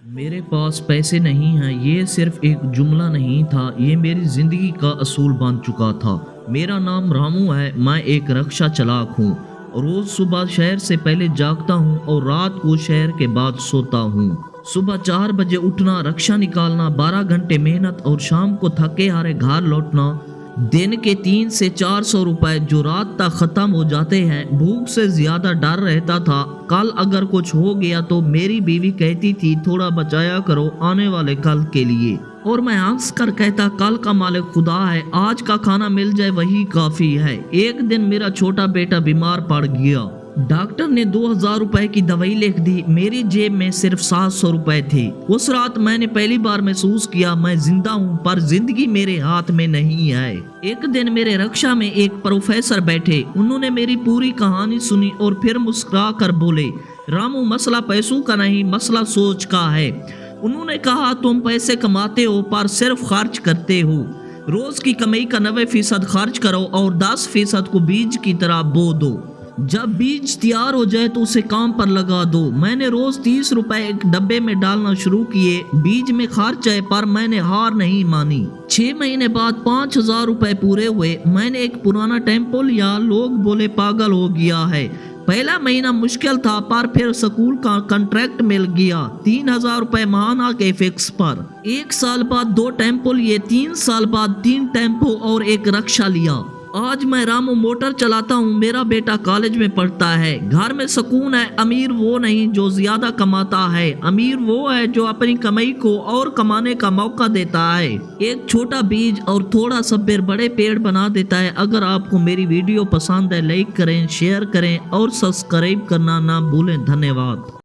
میرے پاس پیسے نہیں ہیں یہ صرف ایک جملہ نہیں تھا، یہ میری زندگی کا اصول بن چکا تھا۔ میرا نام رامو ہے، میں ایک رکشہ چلاک ہوں۔ روز صبح شہر سے پہلے جاگتا ہوں اور رات کو شہر کے بعد سوتا ہوں۔ صبح 4 بجے اٹھنا، رکشہ نکالنا، 12 گھنٹے محنت اور شام کو تھکے ہارے گھر لوٹنا۔ دن کے 300 سے 400 روپے جو رات تک ختم ہو جاتے ہیں۔ بھوک سے زیادہ ڈر رہتا تھا، کل اگر کچھ ہو گیا تو میری بیوی کہتی تھی تھوڑا بچایا کرو آنے والے کل کے لیے، اور میں ہنس کر کہتا کل کا مالک خدا ہے، آج کا کھانا مل جائے وہی کافی ہے۔ ایک دن میرا چھوٹا بیٹا بیمار پڑ گیا، ڈاکٹر نے 2000 روپے کی دوائی لکھ دی، میری جیب میں صرف 700 روپے تھے۔ اس رات میں نے پہلی بار محسوس کیا میں زندہ ہوں پر زندگی میرے ہاتھ میں نہیں ہے۔ ایک دن میرے رکشہ میں ایک پروفیسر بیٹھے، انہوں نے میری پوری کہانی سنی اور پھر مسکرا کر بولے، رامو مسئلہ پیسوں کا نہیں، مسئلہ سوچ کا ہے۔ انہوں نے کہا تم پیسے کماتے ہو پر صرف خرچ کرتے ہو، روز کی کمائی کا 90% خرچ کرو اور 10% کو بیج کی طرح بو دو، جب بیج تیار ہو جائے تو اسے کام پر لگا دو۔ میں نے روز 30 روپے ایک ڈبے میں ڈالنا شروع کیے، بیج میں خرچ ہے پر میں نے ہار نہیں مانی۔ 6 مہینے بعد 5000 روپے پورے ہوئے۔ میں نے ایک پرانا ٹیمپو لیا، لوگ بولے پاگل ہو گیا ہے۔ پہلا مہینہ مشکل تھا پر پھر سکول کا کنٹریکٹ مل گیا، 3000 روپے ماہانہ کے فکس پر۔ 1 سال بعد 2 ٹیمپو لیے، 3 سال بعد 3 ٹیمپو اور ایک رکشہ لیا۔ آج میں رامو موٹر چلاتا ہوں، میرا بیٹا کالج میں پڑھتا ہے، گھر میں سکون ہے۔ امیر وہ نہیں جو زیادہ کماتا ہے، امیر وہ ہے جو اپنی کمائی کو اور کمانے کا موقع دیتا ہے۔ ایک چھوٹا بیج اور تھوڑا صبر بڑے پیڑ بنا دیتا ہے۔ اگر آپ کو میری ویڈیو پسند ہے لائک کریں، شیئر کریں اور سبسکرائب کرنا نہ بھولیں۔ دھنیہ واد۔